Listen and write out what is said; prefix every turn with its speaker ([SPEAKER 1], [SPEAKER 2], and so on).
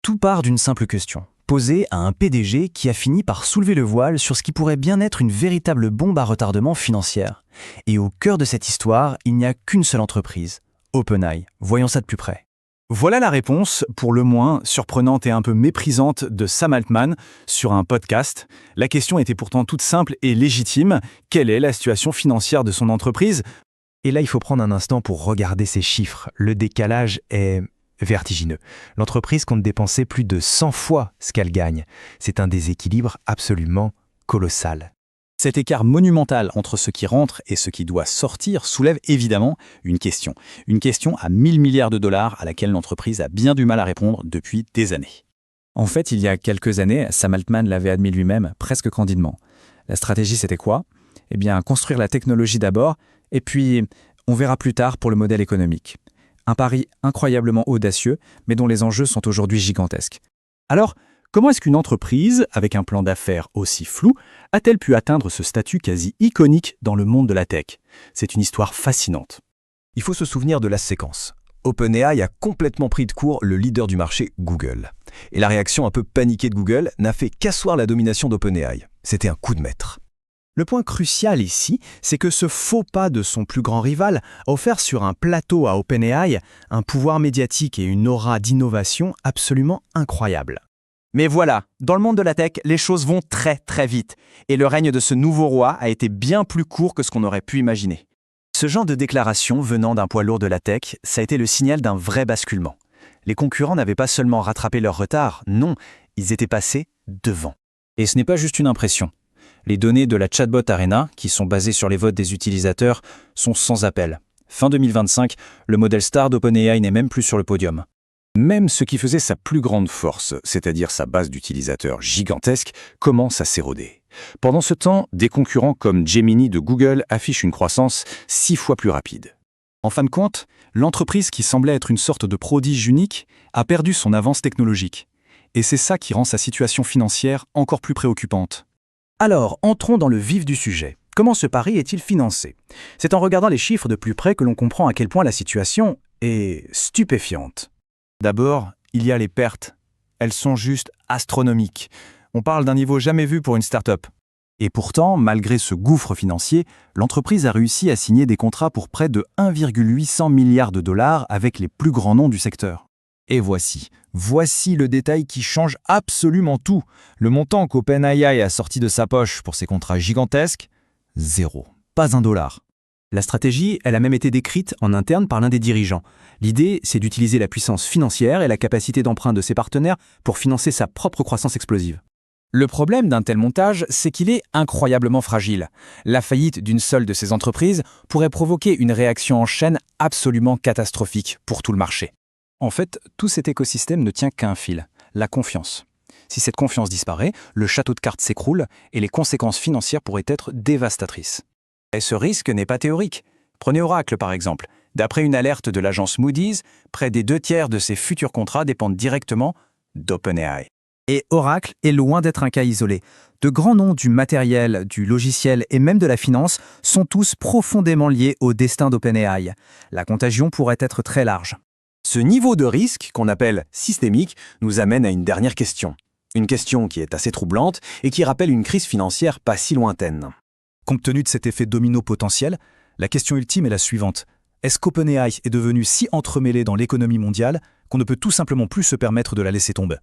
[SPEAKER 1] Tout part d'une simple question, posée à un PDG qui a fini par soulever le voile sur ce qui pourrait bien être une véritable bombe à retardement financière. Et au cœur de cette histoire, il n'y a qu'une seule entreprise, OpenAI. Voyons ça de plus près.
[SPEAKER 2] Voilà la réponse, pour le moins surprenante et un peu méprisante, de Sam Altman sur un podcast. La question était pourtant toute simple et légitime. Quelle est la situation financière de son entreprise ?
[SPEAKER 1] Et là, il faut prendre un instant pour regarder ces chiffres. Le décalage est vertigineux. L'entreprise compte dépenser plus de 100 fois ce qu'elle gagne. C'est un déséquilibre absolument colossal.
[SPEAKER 2] Cet écart monumental entre ce qui rentre et ce qui doit sortir soulève évidemment une question. Une question à 1000 milliards de dollars à laquelle l'entreprise a bien du mal à répondre depuis des années. En fait, il y a quelques années, Sam Altman l'avait admis lui-même, presque candidement. La stratégie, c'était quoi ? Eh bien, construire la technologie d'abord, et puis on verra plus tard pour le modèle économique. Un pari incroyablement audacieux, mais dont les enjeux sont aujourd'hui gigantesques. Alors, comment est-ce qu'une entreprise, avec un plan d'affaires aussi flou, a-t-elle pu atteindre ce statut quasi iconique dans le monde de la tech ? C'est une histoire fascinante.
[SPEAKER 1] Il faut se souvenir de la séquence. OpenAI a complètement pris de court le leader du marché, Google. Et la réaction un peu paniquée de Google n'a fait qu'asseoir la domination d'OpenAI. C'était un coup de maître.
[SPEAKER 2] Le point crucial ici, c'est que ce faux pas de son plus grand rival a offert sur un plateau à OpenAI un pouvoir médiatique et une aura d'innovation absolument incroyables. Mais voilà, dans le monde de la tech, les choses vont très très vite. Et le règne de ce nouveau roi a été bien plus court que ce qu'on aurait pu imaginer. Ce genre de déclaration venant d'un poids lourd de la tech, ça a été le signal d'un vrai basculement. Les concurrents n'avaient pas seulement rattrapé leur retard, non, ils étaient passés devant. Et ce n'est pas juste une impression. Les données de la Chatbot Arena, qui sont basées sur les votes des utilisateurs, sont sans appel. Fin 2025, le modèle star d'OpenAI n'est même plus sur le podium. Même ce qui faisait sa plus grande force, c'est-à-dire sa base d'utilisateurs gigantesque, commence à s'éroder. Pendant ce temps, des concurrents comme Gemini de Google affichent une croissance 6 fois plus rapide. En fin de compte, l'entreprise qui semblait être une sorte de prodige unique a perdu son avance technologique. Et c'est ça qui rend sa situation financière encore plus préoccupante. Alors, entrons dans le vif du sujet. Comment ce pari est-il financé ? C'est en regardant les chiffres de plus près que l'on comprend à quel point la situation est stupéfiante. D'abord, il y a les pertes. Elles sont juste astronomiques. On parle d'un niveau jamais vu pour une start-up. Et pourtant, malgré ce gouffre financier, l'entreprise a réussi à signer des contrats pour près de 1,8 milliard de dollars avec les plus grands noms du secteur. Et voici le détail qui change absolument tout. Le montant qu'OpenAI a sorti de sa poche pour ces contrats gigantesques, 0, pas $1. La stratégie, elle a même été décrite en interne par l'un des dirigeants. L'idée, c'est d'utiliser la puissance financière et la capacité d'emprunt de ses partenaires pour financer sa propre croissance explosive. Le problème d'un tel montage, c'est qu'il est incroyablement fragile. La faillite d'une seule de ces entreprises pourrait provoquer une réaction en chaîne absolument catastrophique pour tout le marché. En fait, tout cet écosystème ne tient qu'à un fil, la confiance. Si cette confiance disparaît, le château de cartes s'écroule et les conséquences financières pourraient être dévastatrices. Et ce risque n'est pas théorique. Prenez Oracle par exemple. D'après une alerte de l'agence Moody's, près des 2/3 de ses futurs contrats dépendent directement d'OpenAI. Et Oracle est loin d'être un cas isolé. De grands noms du matériel, du logiciel et même de la finance sont tous profondément liés au destin d'OpenAI. La contagion pourrait être très large. Ce niveau de risque, qu'on appelle systémique, nous amène à une dernière question. Une question qui est assez troublante et qui rappelle une crise financière pas si lointaine. Compte tenu de cet effet domino potentiel, la question ultime est la suivante. Est-ce qu'OpenAI est devenue si entremêlée dans l'économie mondiale qu'on ne peut tout simplement plus se permettre de la laisser tomber ?